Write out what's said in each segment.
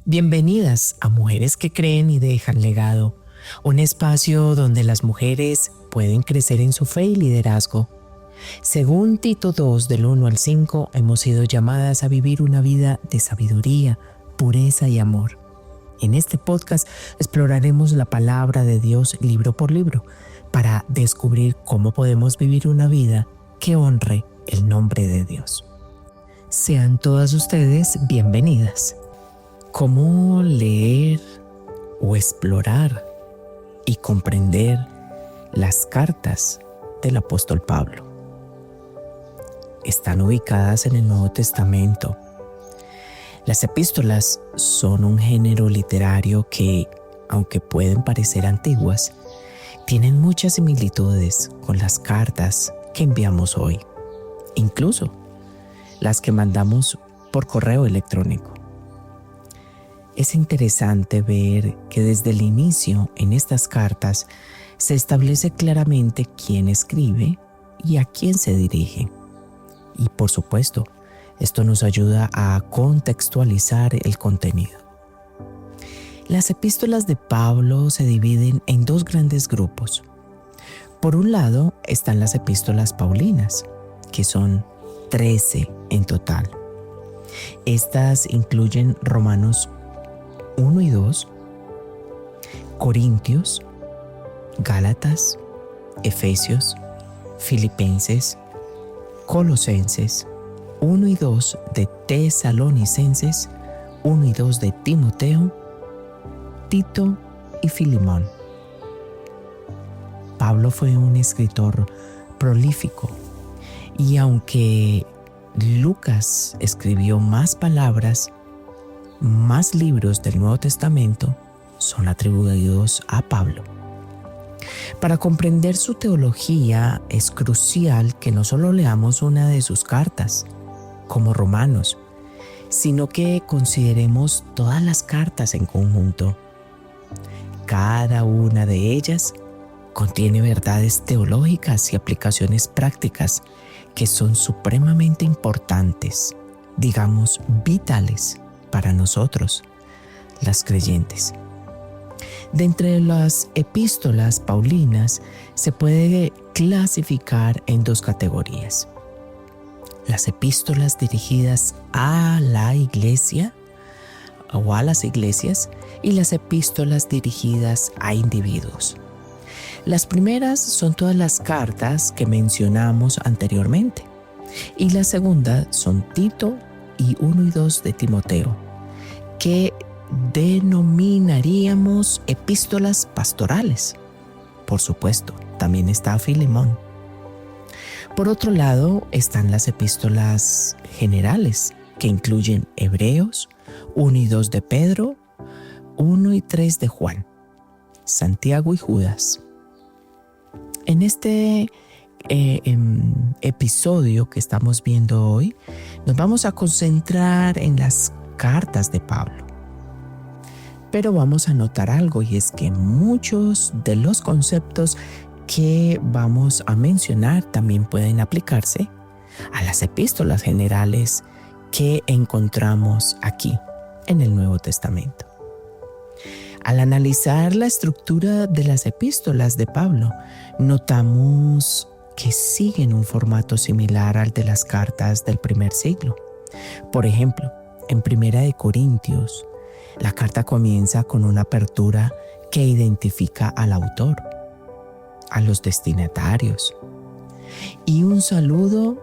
Bienvenidas a Mujeres que Creen y Dejan Legado, un espacio donde las mujeres pueden crecer en su fe y liderazgo. Según Tito 2, del 1 al 5, hemos sido llamadas a vivir una vida de sabiduría, pureza y amor. En este podcast exploraremos la palabra de Dios libro por libro para descubrir cómo podemos vivir una vida que honre el nombre de Dios. Sean todas ustedes bienvenidas. ¿Cómo leer o explorar y comprender las cartas del apóstol Pablo? Están ubicadas en el Nuevo Testamento. Las epístolas son un género literario que, aunque pueden parecer antiguas, tienen muchas similitudes con las cartas que enviamos hoy, incluso las que mandamos por correo electrónico. Es interesante ver que desde el inicio en estas cartas se establece claramente quién escribe y a quién se dirige. Y por supuesto, esto nos ayuda a contextualizar el contenido. Las epístolas de Pablo se dividen en dos grandes grupos. Por un lado están las epístolas paulinas, que son 13 en total. Estas incluyen Romanos 1 y 2, Corintios, Gálatas, Efesios, Filipenses, Colosenses, 1 y 2 de Tesalonicenses, 1 y 2 de Timoteo, Tito y Filemón. Pablo fue un escritor prolífico y aunque Lucas escribió más palabras, más libros del Nuevo Testamento son atribuidos a Pablo. Para comprender su teología es crucial que no solo leamos una de sus cartas, como Romanos, sino que consideremos todas las cartas en conjunto. Cada una de ellas contiene verdades teológicas y aplicaciones prácticas que son supremamente importantes, digamos vitales, para nosotros, las creyentes. De entre las epístolas paulinas se puede clasificar en dos categorías: las epístolas dirigidas a la iglesia o a las iglesias y las epístolas dirigidas a individuos. Las primeras son todas las cartas que mencionamos anteriormente y la segunda son Tito y 1 y 2 de Timoteo, que denominaríamos epístolas pastorales. Por supuesto, también está Filemón. Por otro lado, están las epístolas generales, que incluyen Hebreos, 1 y 2 de Pedro, 1 y 3 de Juan, Santiago y Judas. En este episodio que estamos viendo hoy, nos vamos a concentrar en las cartas de Pablo. Pero vamos a notar algo, y es que muchos de los conceptos que vamos a mencionar también pueden aplicarse a las epístolas generales que encontramos aquí en el Nuevo Testamento. Al analizar la estructura de las epístolas de Pablo, notamos que siguen un formato similar al de las cartas del primer siglo. Por ejemplo, en 1 Corintios, la carta comienza con una apertura que identifica al autor, a los destinatarios, y un saludo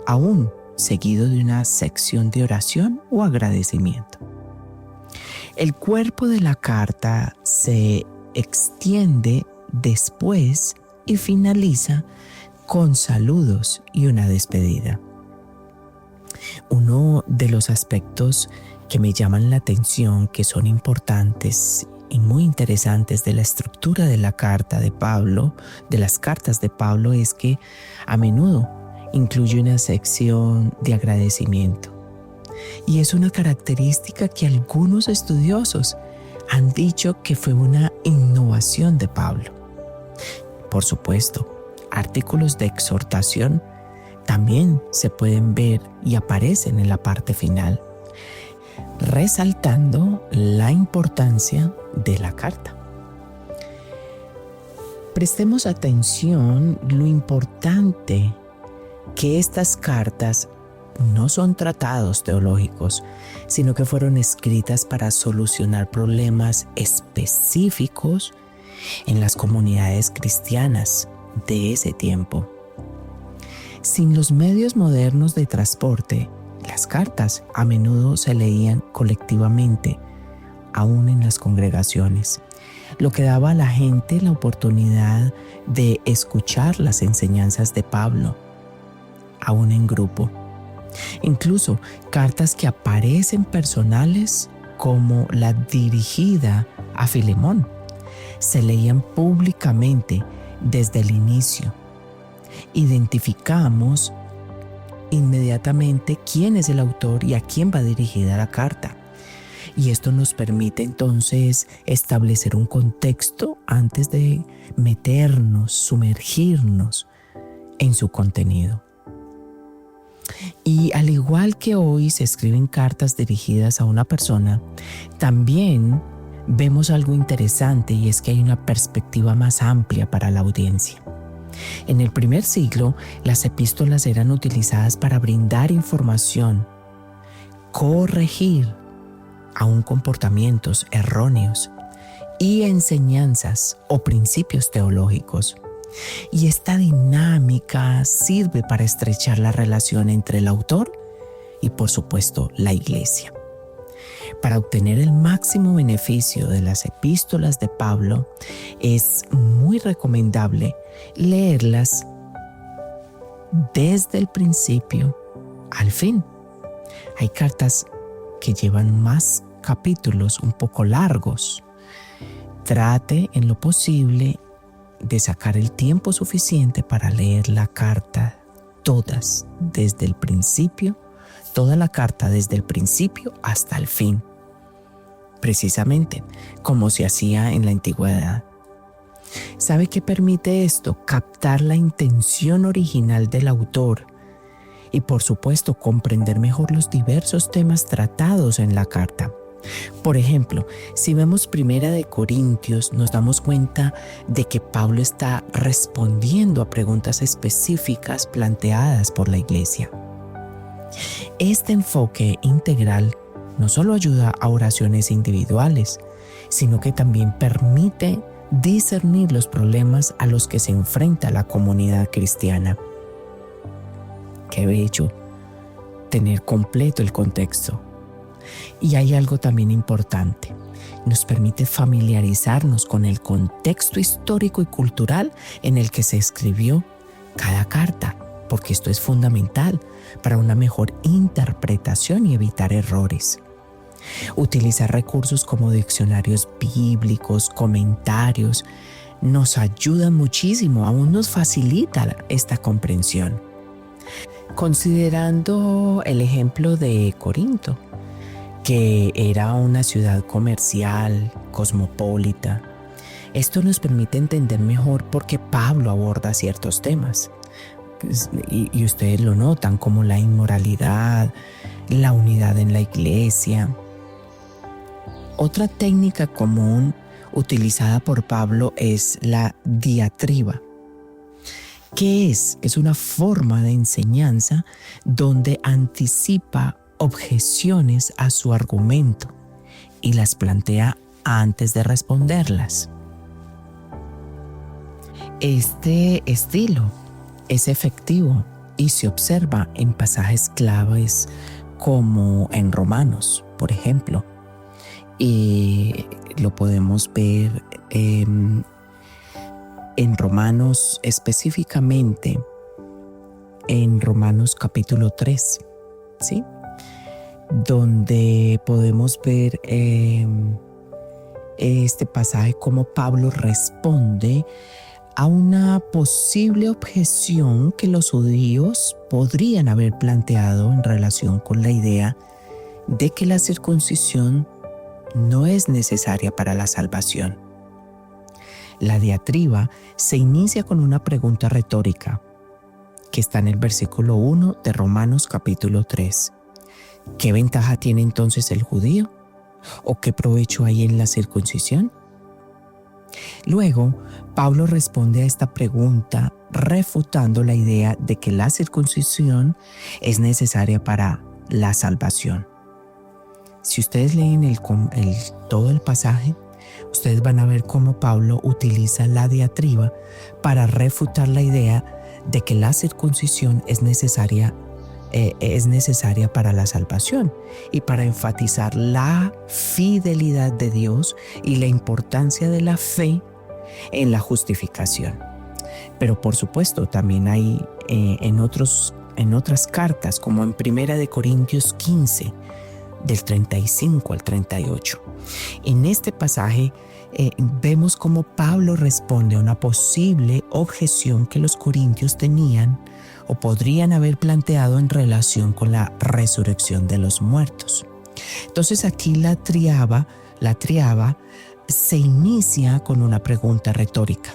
aún seguido de una sección de oración o agradecimiento. El cuerpo de la carta se extiende después y finaliza con saludos y una despedida. Uno de los aspectos que me llaman la atención, que son importantes y muy interesantes de la estructura de la carta de Pablo, de las cartas de Pablo, es que a menudo incluye una sección de agradecimiento. Y es una característica que algunos estudiosos han dicho que fue una innovación de Pablo. Por supuesto, artículos de exhortación también se pueden ver y aparecen en la parte final. resaltando la importancia de la carta. Prestemos atención lo importante que estas cartas no son tratados teológicos, sino que fueron escritas para solucionar problemas específicos en las comunidades cristianas de ese tiempo. Sin los medios modernos de transporte, las cartas a menudo se leían colectivamente, aún en las congregaciones, lo que daba a la gente la oportunidad de escuchar las enseñanzas de Pablo, aún en grupo. Incluso cartas que aparecen personales, como la dirigida a Filemón, se leían públicamente desde el inicio. Identificamos inmediatamente quién es el autor y a quién va dirigida la carta. Y esto nos permite entonces establecer un contexto antes de meternos, sumergirnos en su contenido. Y al igual que hoy se escriben cartas dirigidas a una persona, también vemos algo interesante, y es que hay una perspectiva más amplia para la audiencia. En el primer siglo, las epístolas eran utilizadas para brindar información, corregir aún comportamientos erróneos y enseñanzas o principios teológicos. Y esta dinámica sirve para estrechar la relación entre el autor y, por supuesto, la iglesia. Para obtener el máximo beneficio de las epístolas de Pablo, es muy recomendable leerlas desde el principio al fin. Hay cartas que llevan más capítulos un poco largos. Trate en lo posible de sacar el tiempo suficiente para leer la carta todas desde el principio, toda la carta desde el principio hasta el fin, precisamente como se hacía en la antigüedad. ¿Sabe qué permite esto? Captar la intención original del autor y, por supuesto, comprender mejor los diversos temas tratados en la carta. Por ejemplo, si vemos 1 de Corintios, nos damos cuenta de que Pablo está respondiendo a preguntas específicas planteadas por la iglesia. Este enfoque integral no solo ayuda a oraciones individuales, sino que también permite discernir los problemas a los que se enfrenta la comunidad cristiana. Qué bello tener completo el contexto. Y hay algo también importante. Nos permite familiarizarnos con el contexto histórico y cultural en el que se escribió cada carta, porque esto es fundamental para una mejor interpretación y evitar errores. Utilizar recursos como diccionarios bíblicos, comentarios, nos ayuda muchísimo, aún nos facilita esta comprensión. Considerando el ejemplo de Corinto, que era una ciudad comercial, cosmopolita, esto nos permite entender mejor por qué Pablo aborda ciertos temas. Y ustedes lo notan, como la inmoralidad, la unidad en la iglesia. Otra técnica común utilizada por Pablo es la diatriba. ¿Qué es? Es una forma de enseñanza donde anticipa objeciones a su argumento y las plantea antes de responderlas. Este estilo es efectivo y se observa en pasajes claves como en Romanos, por ejemplo. Y lo podemos ver en Romanos, específicamente en Romanos capítulo 3, ¿sí? Donde podemos ver este pasaje como Pablo responde a una posible objeción que los judíos podrían haber planteado en relación con la idea de que la circuncisión no es necesaria para la salvación. La diatriba se inicia con una pregunta retórica que está en el versículo 1 de Romanos capítulo 3. ¿Qué ventaja tiene entonces el judío? ¿O qué provecho hay en la circuncisión? Luego, Pablo responde a esta pregunta refutando la idea de que la circuncisión es necesaria para la salvación. Si ustedes leen todo el pasaje, ustedes van a ver cómo Pablo utiliza la diatriba para refutar la idea de que la circuncisión es necesaria para la salvación y para enfatizar la fidelidad de Dios y la importancia de la fe en la justificación. Pero por supuesto también hay en otras cartas, como en 1 Corintios 15, del 35 al 38. En este pasaje vemos cómo Pablo responde a una posible objeción que los corintios tenían o podrían haber planteado en relación con la resurrección de los muertos. Entonces aquí la triaba se inicia con una pregunta retórica.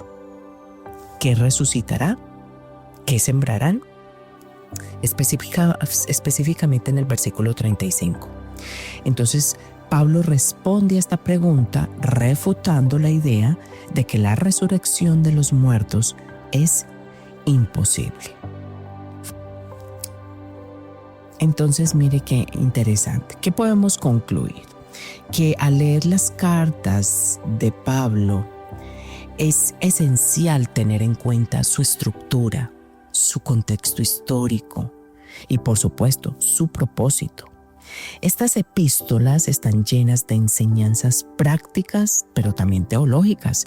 ¿Qué resucitará? ¿Qué sembrarán? Específicamente en el versículo 35. Entonces, Pablo responde a esta pregunta refutando la idea de que la resurrección de los muertos es imposible. Entonces, mire qué interesante. ¿Qué podemos concluir? Que al leer las cartas de Pablo es esencial tener en cuenta su estructura, su contexto histórico y, por supuesto, su propósito. Estas epístolas están llenas de enseñanzas prácticas, pero también teológicas,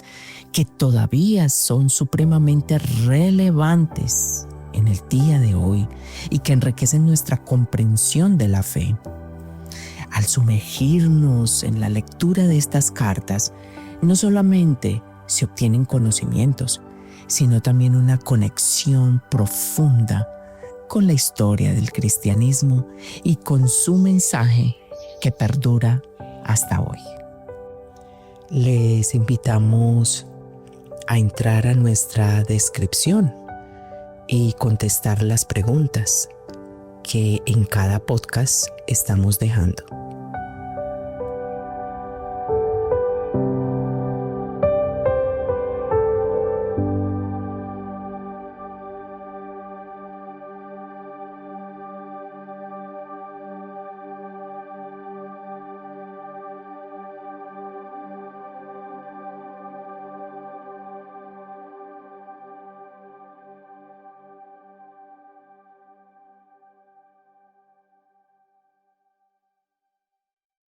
que todavía son supremamente relevantes en el día de hoy y que enriquecen nuestra comprensión de la fe. Al sumergirnos en la lectura de estas cartas, no solamente se obtienen conocimientos, sino también una conexión profunda con la historia del cristianismo y con su mensaje que perdura hasta hoy. Les invitamos a entrar a nuestra descripción y contestar las preguntas que en cada podcast estamos dejando.